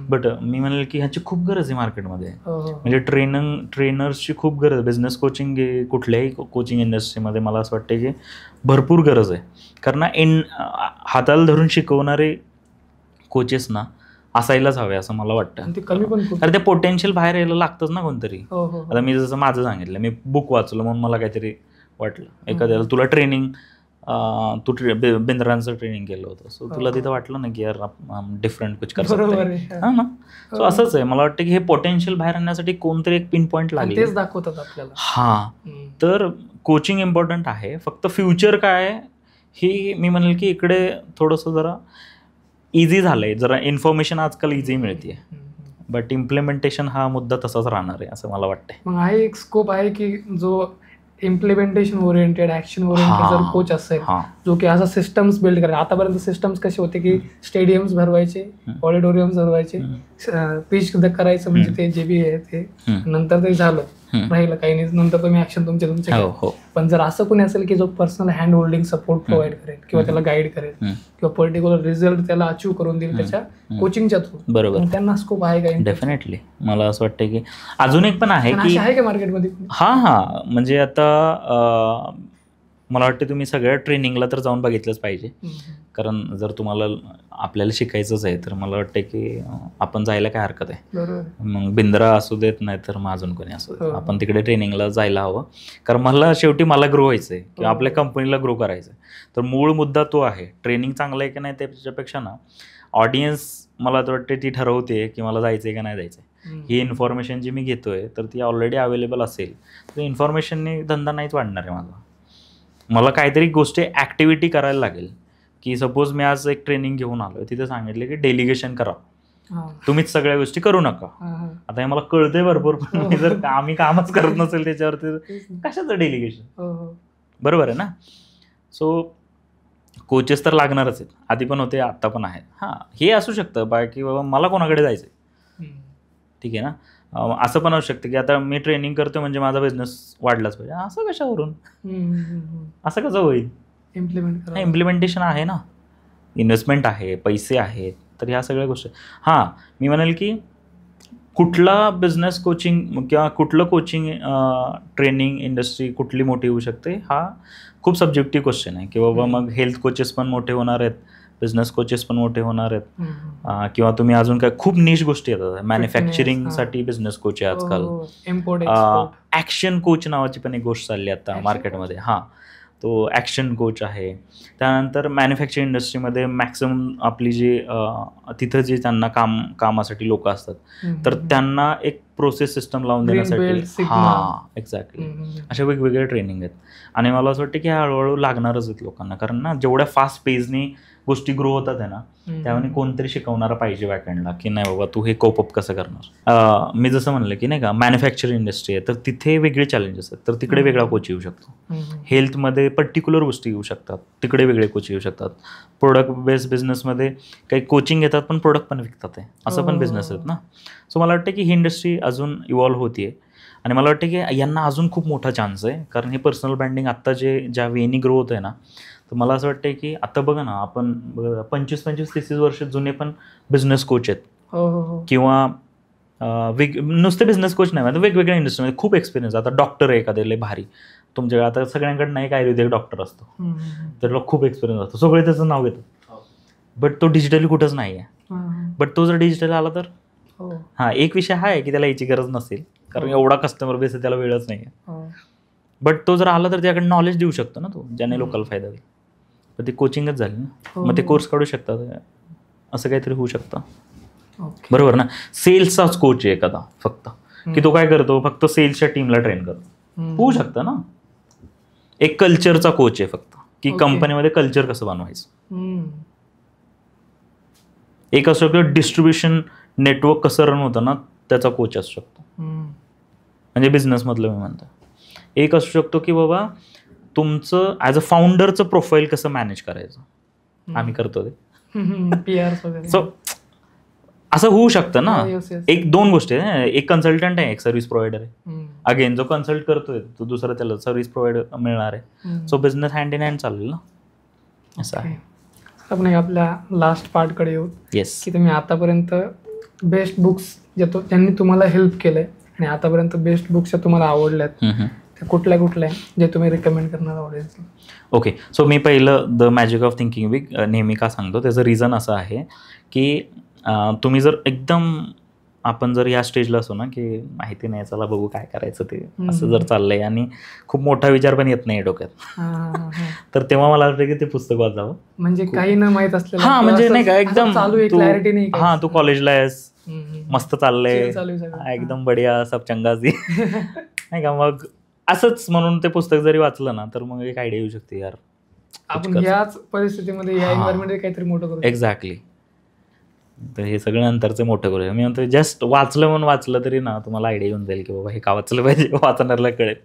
बट मी म्हणेल की ह्याची खूप गरज आहे मार्केटमध्ये. म्हणजे ट्रेनर्सची खूप गरज आहे. बिझनेस कोचिंग कुठल्याही कोचिंग इंडस्ट्रीमध्ये मला असं वाटतं की भरपूर गरज आहे. कारण हाताला धरून शिकवणारे कोचेस ना असायलाच हवे असं मला वाटतं. कारण ते पोटेन्शियल बाहेर यायला लागतंच ना कोणतरी. आता मी जसं माझं सांगितलं, मी बुक वाचलं म्हणून मला काहीतरी वाटलं. एखाद्याला तुला ट्रेनिंग, तू बिंद्रांचं ट्रेनिंग केलं होतं, सो तुला तिथं वाटलं ना की यार डिफरंट कुछ कर सकते हैं. हां ना, सो असंच आहे. मला वाटतं की हे पोटेन्शियल बाहेर आणण्यासाठी कोणतरी एक पिन पॉईंट लागेल, तेच दाखवतात आपल्याला. हां, तर कोचिंग इम्पॉर्टंट आहे. फक्त फ्युचर काय आहे ही मी म्हणेल की इकडे थोडंसं जरा इझी झालं आहे, जरा इन्फॉर्मेशन आजकाल इझी मिळते, बट इम्प्लिमेंटेशन हा मुद्दा तसाच राहणार आहे असं मला वाटतंय. मग हा एक स्कोप आहे की जो इम्प्लिमेंटेशन ओरिएंटेड, ॲक्शन ओरिएंटेड जर कोच असेल, जो की असा सिस्टम्स बिल्ड करेल. आतापर्यंत सिस्टम्स कसे होते की स्टेडियम्स भरवायचे, ऑडिटोरियम्स भरवायचे, पिच करायचं म्हणजे ते जे बी आहे ते, नंतर ते झालं राहिलं काही नाही, नंतर तुम्ही ॲक्शन तुमचे. पण जर असं कोणी असेल की जो personal hand holding support provide करेल किंवा त्याला गाईड करेल किंवा पर्टिक्युलर रिझल्ट त्याला अचीव्ह करून देईल त्याच्या कोचिंगच्या थ्रू, बरोबर, त्यांना स्कोप आहे का? डेफिनेटली. मला असं वाटतं की अजून एक पण आहे की आहे का मार्केटमध्ये? हां, म्हणजे आता मला वाटतं तुम्ही सगळ्या ट्रेनिंगला तर जाऊन बघितलंच पाहिजे. कारण जर तुम्हाला आपल्याला शिकायचंच आहे तर मला वाटतं की आपण जायला काय हरकत आहे. मग बिंद्रा असू देत नाही तर मग अजून कोणी असू देत, आपण तिकडे ट्रेनिंगला जायला हवं. कारण मला शेवटी मला ग्रो व्हायचं आहे किंवा आपल्या कंपनीला ग्रो करायचं आहे. तर मूळ मुद्दा तो आहे. ट्रेनिंग चांगलं आहे की नाही त्याच्यापेक्षा ना ऑडियन्स मला तर वाटते ती ठरवते की मला जायचं आहे का नाही जायचं आहे. ही इन्फॉर्मेशन जी मी घेतोय तर ती ऑलरेडी अवेलेबल असेल तर इन्फॉर्मेशनने धंदा नाहीच वाढणार आहे माझा. मला काहीतरी गोष्टी ॲक्टिव्हिटी करायला लागेल. की सपोज मी आज एक ट्रेनिंग घेऊन आलो आहे, तिथे सांगितले की डेलिगेशन करा, तुम्हीच सगळ्या गोष्टी करू नका. आता हे मला कळतंय भरपूर, पण जर आम्ही कामच करत नसेल त्याच्यावरती कशाचं डेलिगेशन, बरोबर आहे ना. सो कोचेस तर लागणारच आहेत, आधी पण होते आत्ता पण आहेत. हां, हे असू शकतं बाकी बाबा मला कोणाकडे जायचं आहे, ठीक आहे ना. असं पण असू शकतं की आता मी ट्रेनिंग करतो म्हणजे माझा बिझनेस वाढलाच पाहिजे, असं कशावरून, असं कसं होईल. इम्प्लिमेंटेशन आहे ना, इन्व्हेस्टमेंट आहे, पैसे आहेत, तर ह्या सगळ्या गोष्टी. हां, मी म्हणेल की कुठला बिझनेस कोचिंग किंवा कुठलं कोचिंग ट्रेनिंग इंडस्ट्री कुठली मोठी होऊ शकते हा खूप सब्जेक्टिव्ह क्वेश्चन आहे. की बाबा मग हेल्थ कोचेस पण मोठे होणार आहेत, बिझनेस कोचेस पण मोठे होणार आहेत, किंवा तुम्ही अजून काय खूप निश गोष्टी येतात. मॅन्युफॅक्चरिंगसाठी बिझनेस कोच आहे आजकाल. ॲक्शन कोच नावाची पण एक गोष्ट चालली आता मार्केटमध्ये. हां, तो ॲक्शन कोच आहे. त्यानंतर मॅन्युफॅक्चरिंग इंडस्ट्रीमध्ये मॅक्सिमम आपली जी तिथं जे त्यांना कामासाठी लोक असतात तर त्यांना एक प्रोसेस सिस्टम लावून देण्यासाठी, हां एक्झॅक्टली, अशा वेगवेगळे ट्रेनिंग आहेत. आणि मला असं वाटतं की हळूहळू लागणारच आहेत लोकांना. कारण ना जेवढ्या फास्ट पेजनी गोष्टी ग्रो होतात आहे ना, त्यामुळे कोणतरी शिकवणारा पाहिजे बॅकएंडला की नाही बाबा तू हे कोप अप कसं करणार. मी जसं म्हणलं की नाही का मॅन्युफॅक्चरिंग इंडस्ट्री आहे तर तिथे वेगळे चॅलेंजेस आहेत, तर तिकडे वेगळा कोच येऊ शकतो. हेल्थमध्ये पर्टिक्युलर गोष्टी येऊ शकतात, तिकडे वेगळे कोच येऊ शकतात. प्रोडक्ट बेस्ड बिझनेसमध्ये काही कोचिंग घेतात पण प्रोडक्ट पण विकतात आहे, असं पण बिझनेस आहेत ना. सो मला वाटतं की ही इंडस्ट्री अजून इव्हॉल्व्ह होतीये. आणि मला वाटतं की यांना अजून खूप मोठा चान्स आहे, कारण हे पर्सनल ब्रँडिंग आत्ता ज्या वेनी ग्रो होत आहे ना, तर मला असं वाटतं की आता बघा ना, आपण 25-30 वर्ष जुने पण बिझनेस कोच आहेत, किंवा नुसते बिझनेस कोच नाही, आता वेगवेगळ्या इंडस्ट्रीमध्ये खूप एक्सपिरियन्स. आता डॉक्टर आहे एखाद्या लय भारी तुमच्याकडे, आता सगळ्यांकडे नाही, आयुर्वेदिक डॉक्टर असतो, त्याला खूप एक्सपिरियन्स असतो, सगळे त्याचं नाव घेतात, बट तो डिजिटली कुठंच नाही आहे. बट तो जर डिजिटल आला तर एक विषय हा आहे की त्याला याची गरज नसेल, कारण एवढा कस्टमर बेस आहे, त्याला वेळच नाही आहे. बट तो जर आला तर त्याकडे नॉलेज देऊ शकतो ना तो, ज्याने लोकांना फायदा होईल. पण ती कोचिंगच झाली ना, मग ते कोर्स काढू शकतात, असं काहीतरी होऊ शकतं. बरोबर ना. सेल्सचाच कोच आहे एखादा फक्त, की तो काय करतो, फक्त सेल्सच्या टीमला ट्रेन करतो, होऊ शकतं ना. एक कल्चरचा कोच आहे फक्त, की कंपनीमध्ये कल्चर कसं बनवायचं. एक असू शकतो डिस्ट्रीब्युशन नेटवर्क कसं रन होतं ना, त्याचा कोच असू शकतो, म्हणजे बिझनेसमधलं मी म्हणतो. एक असू शकतो की बाबा तुमचं ॲज अ फाउंडरचं प्रोफाईल कसं मॅनेज करायचं, आम्ही करतो ते. सो असं होऊ शकतं ना. एक दोन गोष्टी आहे, एक कन्सल्टंट आहे, एक सर्व्हिस प्रोव्हायडर आहे. अगेन जो कन्सल्ट करतोय तो दुसरा त्याला सर्व्हिस प्रोव्हायडर मिळणार आहे. So business hand in hand चालेल ना, असं आहे. आपण आपल्या लास्ट पार्टकडे येऊ. येस. की तुम्ही आतापर्यंत बेस्ट बुक्स ज्यांनी तुम्हाला हेल्प केलंय आणि आतापर्यंत बेस्ट बुक्स तुम्हाला आवडल्यात, त्या कुठल्या जे तुम्ही रिकमेंड करणार आवडेल? ओके, सो मी पहिलं the magic of thinking big नेहमी का सांगतो, त्याचं रिझन असं आहे की तुम्ही जर एकदम, आपण जर या स्टेजला असो ना की माहिती नाही, चला बघू काय करायचं ते, असं जर चाललंय आणि खूप मोठा विचार पण येत नाही डोक्यात, तर तेव्हा मला वाटतं की ते पुस्तक वाचावं. म्हणजे काही न माहित असलेलं, म्हणजे नाही का एकदम क्लॅरिटी नाही, तू कॉलेजला आहेस, मस्त चाललंय, एकदम बढिया सब चंगाजी नाही का, मग असंच म्हणून ते पुस्तक जरी वाचलं ना, तर मग एक आयडिया येऊ शकते, यार आपण याच परिस्थितीमध्ये या एन्व्हायरमेंटमध्ये काहीतरी मोठं करू. एक्झॅक्टली. तर हे सगळं नंतरचं मोठं करूया. मी म्हणतो जस्ट वाचलं म्हणून वाचलं तरी ना तुम्हाला आयडिया येऊन जाईल की बाबा हे का वाचलं पाहिजे, वाचणाऱ्याला कळेल.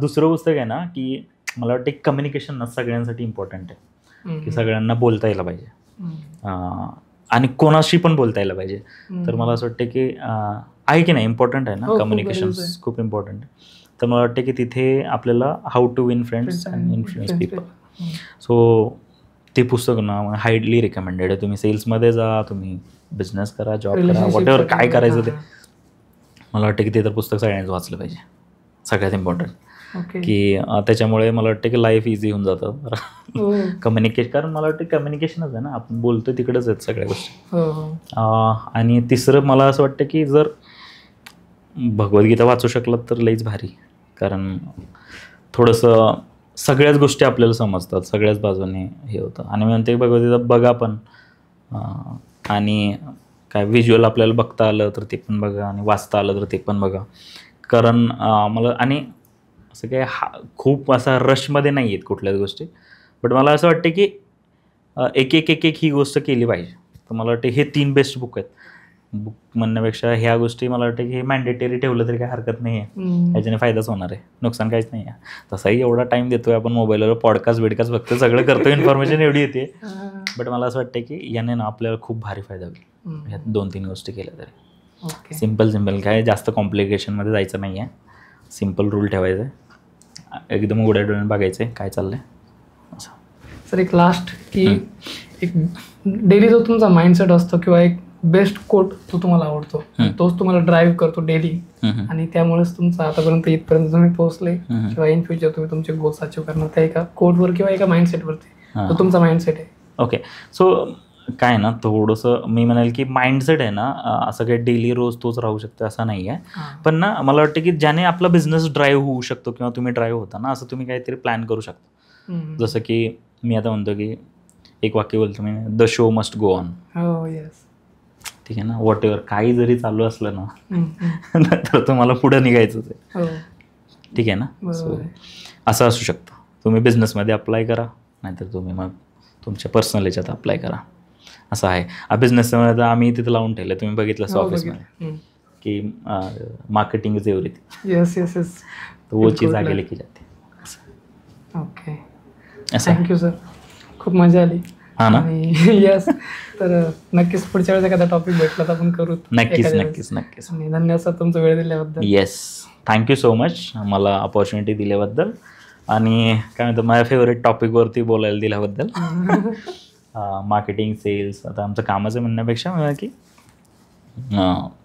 दुसरं पुस्तक आहे ना की मला वाटतं कम्युनिकेशन ना सगळ्यांसाठी इम्पॉर्टंट आहे, की सगळ्यांना बोलता यायला पाहिजे आणि कोणाशी पण बोलता यायला पाहिजे. तर मला असं वाटतं की आहे की नाही, इम्पॉर्टंट आहे ना, कम्युनिकेशन खूप इम्पॉर्टंट आहे. तर मला वाटतं की तिथे आपल्याला how to win friends and influence people. So ते पुस्तक ना हायली रिकमेंडेड आहे. तुम्ही सेल्समध्ये जा, तुम्ही बिझनेस करा, जॉब करा, व्हॉटएव्हर काय करायचं ते, मला वाटतं की ते तर पुस्तक सगळ्यांनीच वाचलं पाहिजे. सगळ्यात इम्पॉर्टंट की त्याच्यामुळे मला वाटतं की लाईफ इझी होऊन जातं. कम्युनिकेशन, कारण मला वाटतं कम्युनिकेशनच आहे ना, आपण बोलतोय तिकडेच आहेत सगळ्या गोष्टी. आणि तिसरं मला असं वाटतं की जर भगवद्गीता वाचू शकलात तर लईच भारी, कारण थोडंसं सगळ्याच गोष्टी आपल्याला समजतात, सगळ्याच बाजूने हे होतं. आणि मी म्हणते भगवद्गीता बघा पण, आणि काय व्हिज्युअल आपल्याला बघता आलं तर ते पण बघा, आणि वाचता आलं तर ते पण बघा. कारण मला, आणि असं काय खूप असा रशमध्ये नाही आहेत कुठल्याच गोष्टी, बट मला असं वाटतं की एक ही गोष्ट केली पाहिजे. तर मला वाटतं हे 3 बेस्ट बुक आहेत. बुक म्हणण्यापेक्षा ह्या गोष्टी मला वाटतं की हे मॅन्डेटरी ठेवलं तरी काही हरकत नाही आहे, ह्याच्याने फायदाच होणार आहे, नुकसान काहीच नाही आहे. तसाही एवढा टाईम देतोय आपण मोबाईलवर, पॉडकास्ट बिडकास्ट बघतो, सगळं करतो, इन्फॉर्मेशन एवढी येते, बट मला असं वाटतं की याने ना आपल्याला खूप भारी फायदा होईल ह्या 2-3 गोष्टी केल्या तरी. सिम्पल काय जास्त कॉम्प्लिकेशनमध्ये जायचं नाही आहे, सिम्पल रूल ठेवायचं आहे, एकदम उघड्या डोळ्याने बघायचं आहे काय चाललंय असं. सर एक लास्ट की एक डेली जो तुमचा माइंडसेट असतो किंवा एक बेस्ट कोट तो तुम्हाला आवडतो, तोच तुम्हाला ड्राईव्ह करतो डेली, आणि त्यामुळेच तुमचं आतापर्यंत इथपर्यंत तुम्ही पोहोचले किंवा इन फ्युचर तुम्ही तुमचे गोल्स अचीव्ह करणार, त्या एका कोटवर किंवा एका माइंडसेटवरती तो तुमचा माइंडसेट आहे. ओके, सो काय ना थोडंसं मी म्हणाल की माइंडसेट आहे ना, असं काही डेली रोज तोच राहू शकतो असं नाही आहे, पण ना मला वाटतं की ज्याने आपला बिझनेस ड्राईव्ह होऊ शकतो किंवा तुम्ही ड्राईव्ह होता ना, असं तुम्ही काहीतरी प्लॅन करू शकता. जसं की मी आता म्हणतो की एक वाक्य बोलतो मी, the show must go on. ठीक आहे ना, वॉट एव्हर काही जरी चालू असलं ना तर तुम्हाला पुढं निघायचंच आहे. ठीक आहे ना, असं असू शकतं. तुम्ही बिझनेसमध्ये अप्लाय करा, नाहीतर तुम्ही मग तुमच्या पर्सनल याच्यात अप्लाय करा, असं आहे. बिझनेसमध्ये तर आम्ही तिथं लावून ठेवलं, तुम्ही बघितलं ऑफिसमध्ये की मार्केटिंग इज एव्हरीथिंग. येस वो चीज आगे लेके जाते. ओके, थँक्यू सर, खूप मजा आली. हां ना. येस, तर नक्कीच पुढच्या वेळेस एखादा टॉपिक भेटला तर आपण करू. नक्कीच नक्कीच नक्कीच. आणि धन्यवाद सर तुमचा वेळ दिल्याबद्दल. येस, थँक्यू सो मच मला अपॉर्च्युनिटी दिल्याबद्दल आणि काय म्हणतात माझ्या फेवरेट टॉपिकवरती बोलायला दिल्याबद्दल. मार्केटिंग, सेल्स, आता आमचं कामाचं म्हणण्यापेक्षा मला की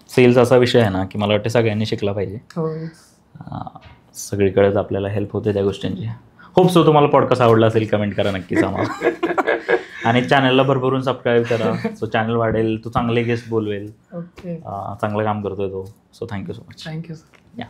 सेल्स असा विषय आहे ना की मला वाटतं सगळ्यांनी शिकला पाहिजे. सगळीकडेच आपल्याला हेल्प होते त्या गोष्टींची. होप सो तुम्हाला पॉडकास्ट आवडला असेल, कमेंट करा नक्कीच आम्हाला. आणि चॅनलला भरभरून सबस्क्राईब करा. सो चॅनल वाढेल, तो चांगले गेस्ट बोलवेल. चांगलं काम करतोय तो. So thank you so much. Thank you sir. या.